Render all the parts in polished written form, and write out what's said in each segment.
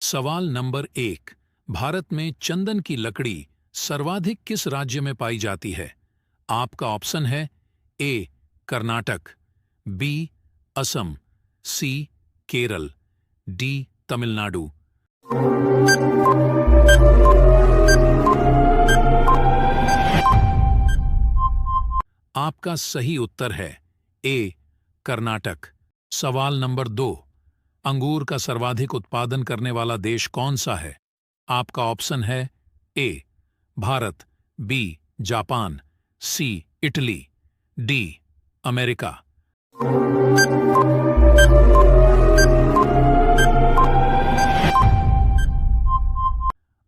सवाल नंबर 1। भारत में चंदन की लकड़ी सर्वाधिक किस राज्य में पाई जाती है? आपका ऑप्शन है ए कर्नाटक, बी असम, सी केरल, डी तमिलनाडु। आपका सही उत्तर है ए कर्नाटक। सवाल नंबर 2। अंगूर का सर्वाधिक उत्पादन करने वाला देश कौन सा है? आपका ऑप्शन है A Bharat, B Japan, C Italy, D America.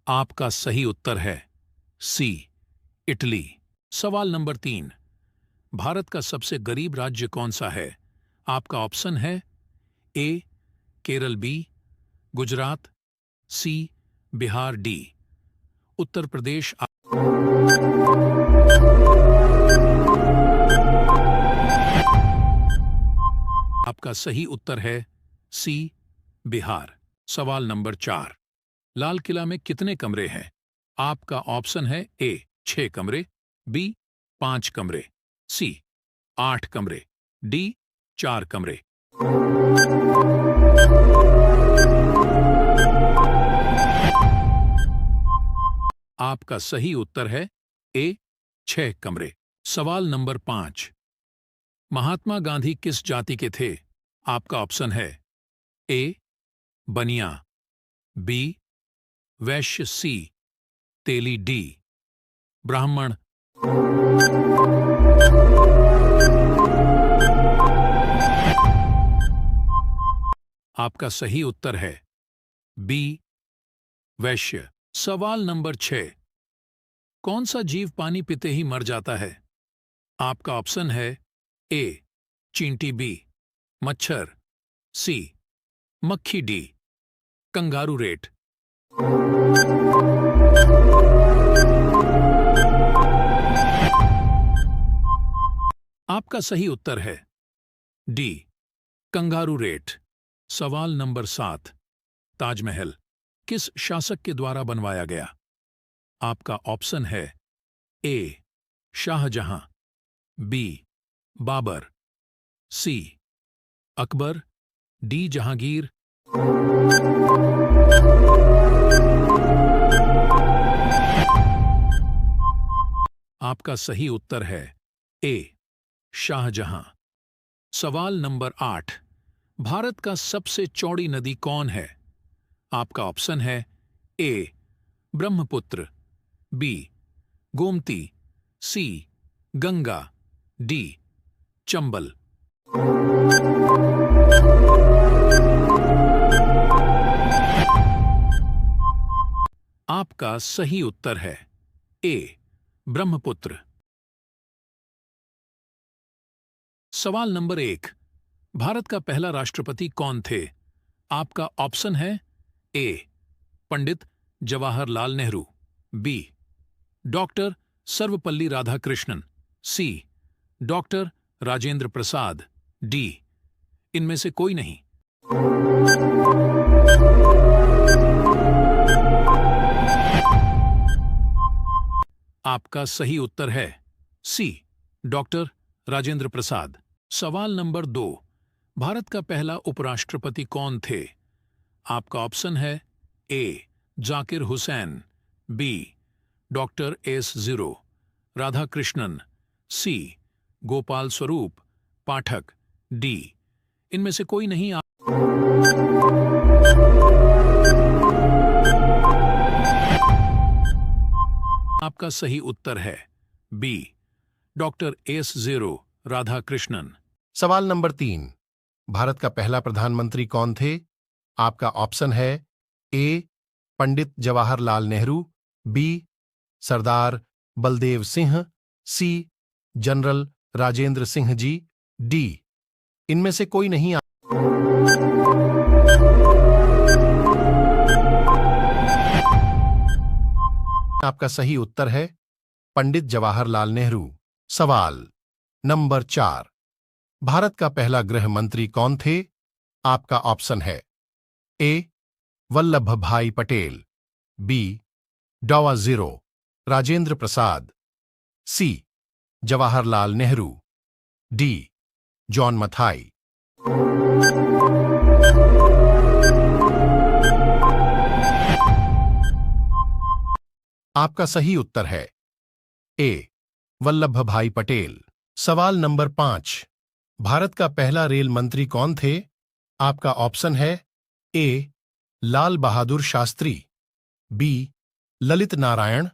आपका सही उत्तर है सी इटली। सवाल नंबर 3। भारत का सबसे गरीब राज्य कौन सा है? आपका ऑप्शन है ए केरल, बी गुजरात, सी बिहार, डी उत्तर प्रदेश। आपका सही उत्तर है सी बिहार। सवाल नंबर 4। लाल किला में कितने कमरे हैं? आपका ऑप्शन है ए 6 कमरे, बी 5 कमरे, सी 8 कमरे, डी 4 कमरे। आपका सही उत्तर है ए 6 कमरे। सवाल नंबर 5। महात्मा गांधी किस जाति के थे? आपका ऑप्शन है ए बनिया, बी वैश्य, सी तेली, डी ब्राह्मण। आपका सही उत्तर है बी वैश्य। सवाल नंबर 6। कौन सा जीव पानी पीते ही मर जाता है? आपका ऑप्शन है ए चींटी, बी मच्छर, सी मक्खी, डी कंगारू रेट। आपका सही उत्तर है डी कंगारू रेट। सवाल नंबर 7। ताजमहल किस शासक के द्वारा बनवाया गया? आपका ऑप्शन है ए शाहजहां, बी बाबर, सी अकबर, डी जहांगीर। आपका सही उत्तर है ए शाहजहां। सवाल नंबर 8। भारत का सबसे चौड़ी नदी कौन है? आपका ऑप्शन है ए ब्रह्मपुत्र, बी गोमती, सी गंगा, डी चंबल। आपका सही उत्तर है ए ब्रह्मपुत्र। सवाल नंबर 1। भारत का पहला राष्ट्रपति कौन थे? आपका ऑप्शन है ए पंडित जवाहरलाल नेहरू, बी डॉक्टर सर्वपल्ली राधाकृष्णन, सी डॉक्टर राजेंद्र प्रसाद, डी इनमें से कोई नहीं। आपका सही उत्तर है सी डॉक्टर राजेंद्र प्रसाद। सवाल नंबर 2। भारत का पहला उपराष्ट्रपति कौन थे? आपका ऑप्शन है A Zakir Hussain, B doctor S zero Radhakrishnan, C Gopal Swarup Pathak, D इनमें से कोई नहीं। आपका सही उत्तर है B doctor S zero Radhakrishnan. सवाल नंबर 3। भारत का पहला प्रधानमंत्री कौन थे? आपका ऑप्शन है ए पंडित जवाहरलाल नेहरू, बी सरदार बलदेव सिंह, सी जनरल राजेंद्र सिंह जी, डी इनमें से कोई नहीं। आपका सही उत्तर है पंडित जवाहरलाल नेहरू। सवाल नंबर 4। भारत का पहला गृह मंत्री कौन थे? आपका ऑप्शन है ए वल्लभ भाई पटेल, बी डॉवा जीरो राजेंद्र प्रसाद, सी जवाहरलाल नेहरू, डी जॉन मथाई। आपका सही उत्तर है ए वल्लभ भाई पटेल। सवाल नंबर 5, भारत का पहला रेल मंत्री कौन थे? आपका ऑप्शन है ए लाल बहादुर शास्त्री, बी ललित नारायण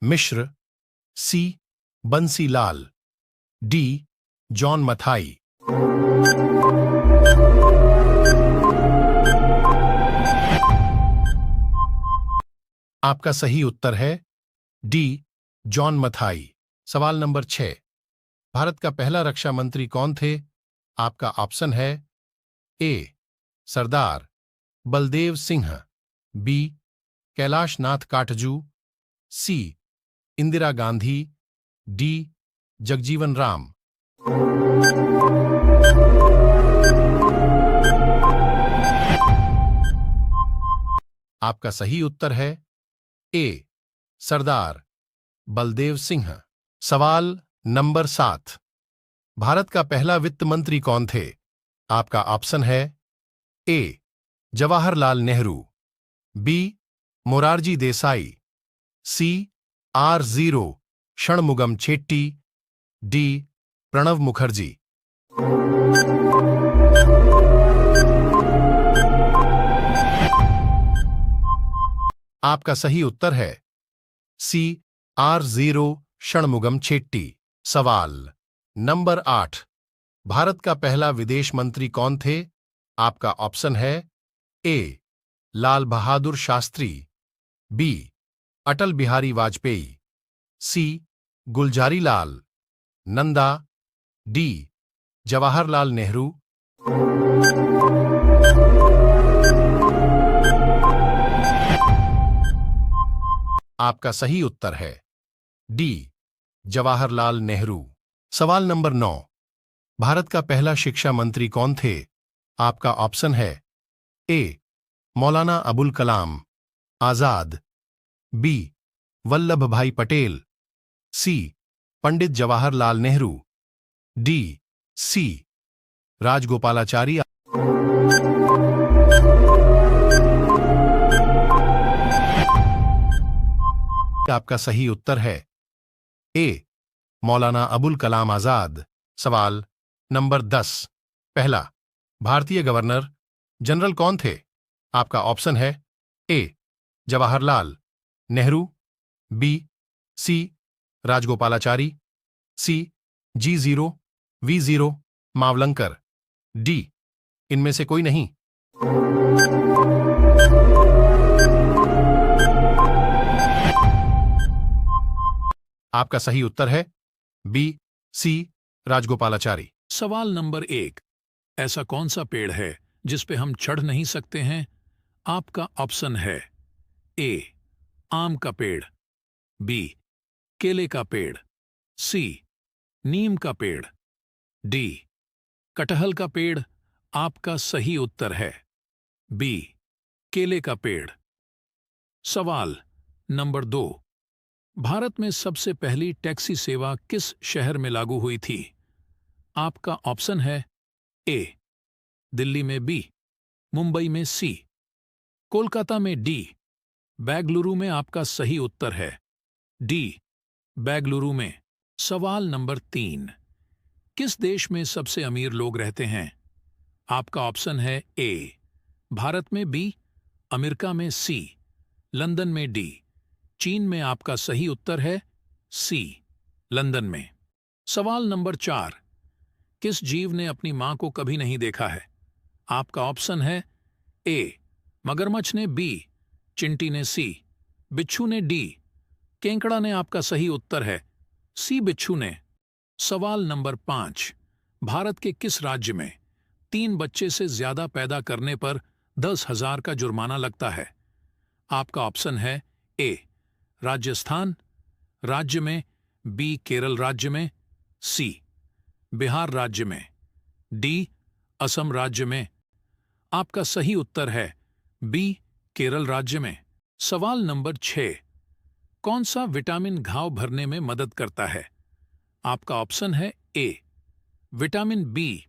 मिश्र, सी बंसी लाल, डी जॉन मथाई। आपका सही उत्तर है डी जॉन मथाई। सवाल नंबर 6, भारत का पहला रक्षा मंत्री कौन थे? आपका ऑप्शन है ए सरदार बलदेव सिंह, बी कैलाश नाथ काटजू, सी इंदिरा गांधी, डी जगजीवन राम। आपका सही उत्तर है ए सरदार बलदेव सिंह। सवाल नंबर 7, भारत का पहला वित्त मंत्री कौन थे? आपका ऑप्शन है ए जवाहरलाल नेहरू, बी मोरारजी देसाई, सी R0 षणमुगम चेट्टी, डी प्रणब मुखर्जी। आपका सही उत्तर है सी R0 षणमुगम चेट्टी। सवाल नंबर 8, भारत का पहला विदेश मंत्री कौन थे? आपका ऑप्शन है ए लाल बहादुर शास्त्री, बी अटल बिहारी वाजपेयी, सी गुलजारी लाल नंदा, डी जवाहरलाल नेहरू। आपका सही उत्तर है डी जवाहरलाल नेहरू। सवाल नंबर 9, भारत का पहला शिक्षा मंत्री कौन थे? आपका ऑप्शन है ए मौलाना अबुल कलाम आजाद, बी वल्लभ भाई पटेल, सी पंडित जवाहरलाल नेहरू, डी सी राजगोपालाचारी। आपका सही उत्तर है ए मौलाना अबुल कलाम आजाद। सवाल नंबर 10, पहला भारतीय गवर्नर जनरल कौन थे? आपका ऑप्शन है ए जवाहरलाल नेहरू, बी सी राजगोपालाचारी, सी G0 V0 मावलंकर, डी इनमें से कोई नहीं। आपका सही उत्तर है बी सी राजगोपालाचारी। सवाल नंबर 1, ऐसा कौन सा पेड़ है जिस पे हम चढ़ नहीं सकते हैं? आपका ऑप्शन है ए आम का पेड़, बी केले का पेड़, सी नीम का पेड़, डी कटहल का पेड़। आपका सही उत्तर है बी केले का पेड़। सवाल नंबर 2, भारत में सबसे पहली टैक्सी सेवा किस शहर में लागू हुई थी? आपका ऑप्शन है ए दिल्ली में, बी मुंबई में, सी कोलकाता में, डी बेंगलुरु में। आपका सही उत्तर है डी बेंगलुरु में। सवाल नंबर 3, किस देश में सबसे अमीर लोग रहते हैं? आपका ऑप्शन है ए भारत में, बी अमेरिका में, सी लंदन में, डी चीन में। आपका सही उत्तर है सी लंदन में। सवाल नंबर 4, किस जीव ने अपनी मां को कभी नहीं देखा है? आपका ऑप्शन है ए मगरमच्छ ने, बी चिंटी ने, सी बिच्छू ने, डी केंकड़ा ने। आपका सही उत्तर है सी बिच्छू ने। सवाल नंबर 5, भारत के किस राज्य में 3 बच्चे से ज्यादा पैदा करने पर 10,000 का जुर्माना लगता है? आपका ऑप्शन है ए राजस्थान राज्य में, बी केरल राज्य में, सी बिहार राज्य में, डी असम राज्य में। आपका सही उत्तर है बी केरल राज्य में। सवाल नंबर 6, कौन सा विटामिन घाव भरने में मदद करता है? आपका ऑप्शन है A vitamin B,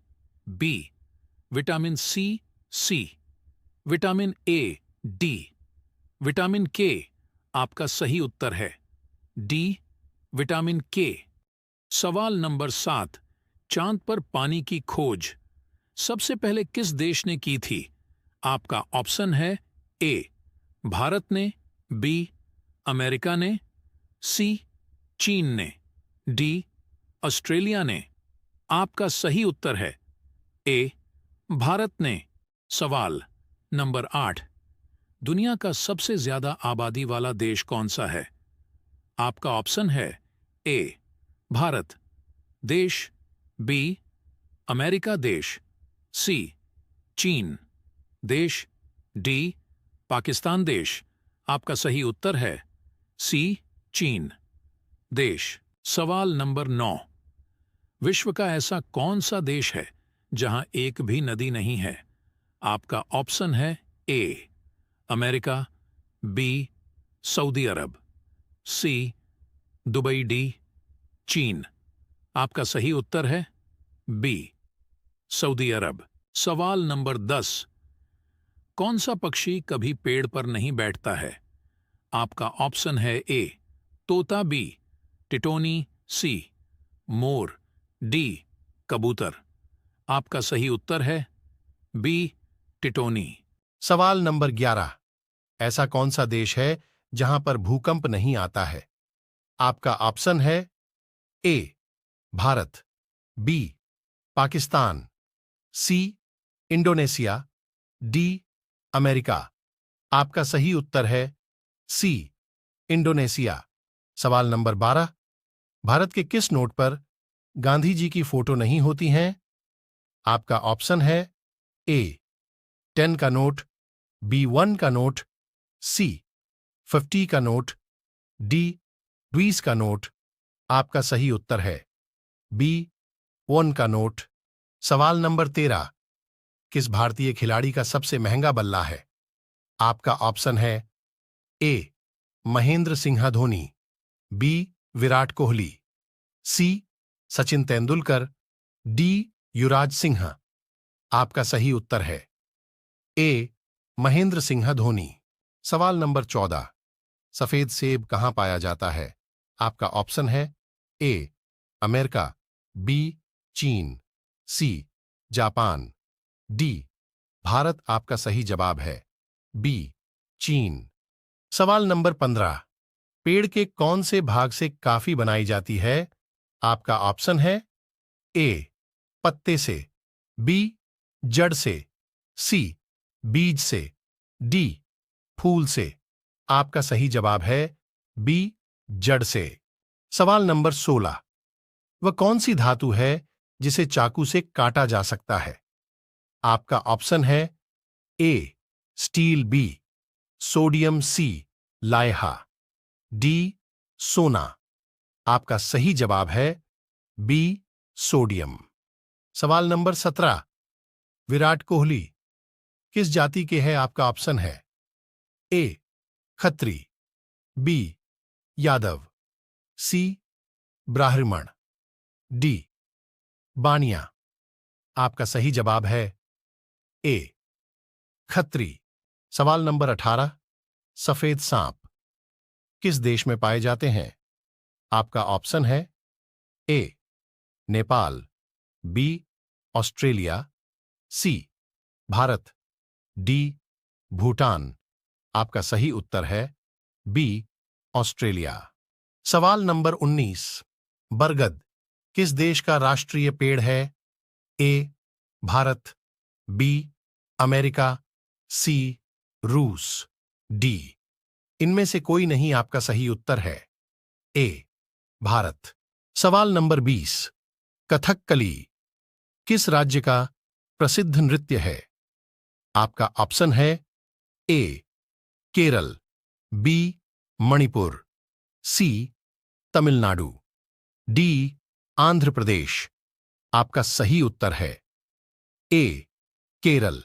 B, vitamin C, C, vitamin A, D, vitamin K. आपका सही उत्तर है डी, विटामिन के। सवाल नंबर 7, चांद पर पानी की खोज सबसे पहले किस देश ने की थी? आपका ऑप्शन है ए भारत ने, बी अमेरिका ने, सी चीन ने, डी ऑस्ट्रेलिया ने। आपका सही उत्तर है ए भारत ने। सवाल नंबर 8, दुनिया का सबसे ज्यादा आबादी वाला देश कौन सा है? आपका ऑप्शन है ए भारत देश, बी अमेरिका देश, सी चीन देश, डी पाकिस्तान देश। आपका सही उत्तर है सी चीन देश। सवाल नंबर 9, विश्व का ऐसा कौन सा देश है जहां एक भी नदी नहीं है? आपका ऑप्शन है A America, B Saudi Arab, C Dubai, D चीन। आपका सही उत्तर है बी सऊदी अरब। सवाल नंबर 10, कौन सा पक्षी कभी पेड़ पर नहीं बैठता है? आपका ऑप्शन है ए तोता, बी टिटोनी, सी मोर, डी कबूतर। आपका सही उत्तर है बी टिटोनी। सवाल नंबर 11, ऐसा कौन सा देश है जहां पर भूकंप नहीं आता है? आपका ऑप्शन है A Bharat, B Pakistan, C Indonesia, D America. आपका सही उत्तर है सी इंडोनेशिया। सवाल नंबर 12, भारत के किस नोट पर गांधी जी की फोटो नहीं होती हैं? आपका ऑप्शन है ए 10 का नोट, बी 1 का नोट, सी 50 का नोट, डी 20 का नोट। आपका सही उत्तर है बी 1 का नोट। सवाल नंबर 13, किस भारतीय खिलाड़ी का सबसे महंगा बल्ला है? आपका ऑप्शन है ए महेंद्र सिंह धोनी, बी विराट कोहली, सी सचिन तेंदुलकर, डी युवराज सिंह। आपका सही उत्तर है ए महेंद्र सिंह धोनी। सवाल नंबर 14, सफेद सेब कहां पाया जाता है? आपका ऑप्शन है ए अमेरिका, बी चीन, सी जापान, डी भारत। आपका सही जवाब है बी चीन। सवाल नंबर 15, पेड़ के कौन से भाग से काफी बनाई जाती है? आपका ऑप्शन है ए पत्ते से, बी जड़ से, सी बीज से, डी फूल से। आपका सही जवाब है बी जड़ से। सवाल नंबर 16, वह कौन सी धातु है जिसे चाकू से काटा जा सकता है? आपका ऑप्शन है ए स्टील, बी सोडियम, सी लायहा, डी सोना। आपका सही जवाब है बी सोडियम। सवाल नंबर 17, विराट कोहली किस जाति के हैं? आपका ऑप्शन है ए खत्री, बी यादव, सी ब्राह्मण, डी बानिया। आपका सही जवाब है ए खत्री। सवाल नंबर 18, सफेद सांप किस देश में पाए जाते हैं? आपका ऑप्शन है ए नेपाल, बी ऑस्ट्रेलिया, सी भारत, डी भूटान। आपका सही उत्तर है बी ऑस्ट्रेलिया। सवाल नंबर 19, बरगद किस देश का राष्ट्रीय पेड़ है? ए भारत, बी अमेरिका, सी रूस, डी इनमें से कोई नहीं। आपका सही उत्तर है ए भारत। सवाल नंबर 20, कथकली किस राज्य का प्रसिद्ध नृत्य है? आपका ऑप्शन है ए केरल, बी मणिपुर, सी तमिलनाडु, डी आंध्र प्रदेश। आपका सही उत्तर है ए केरल।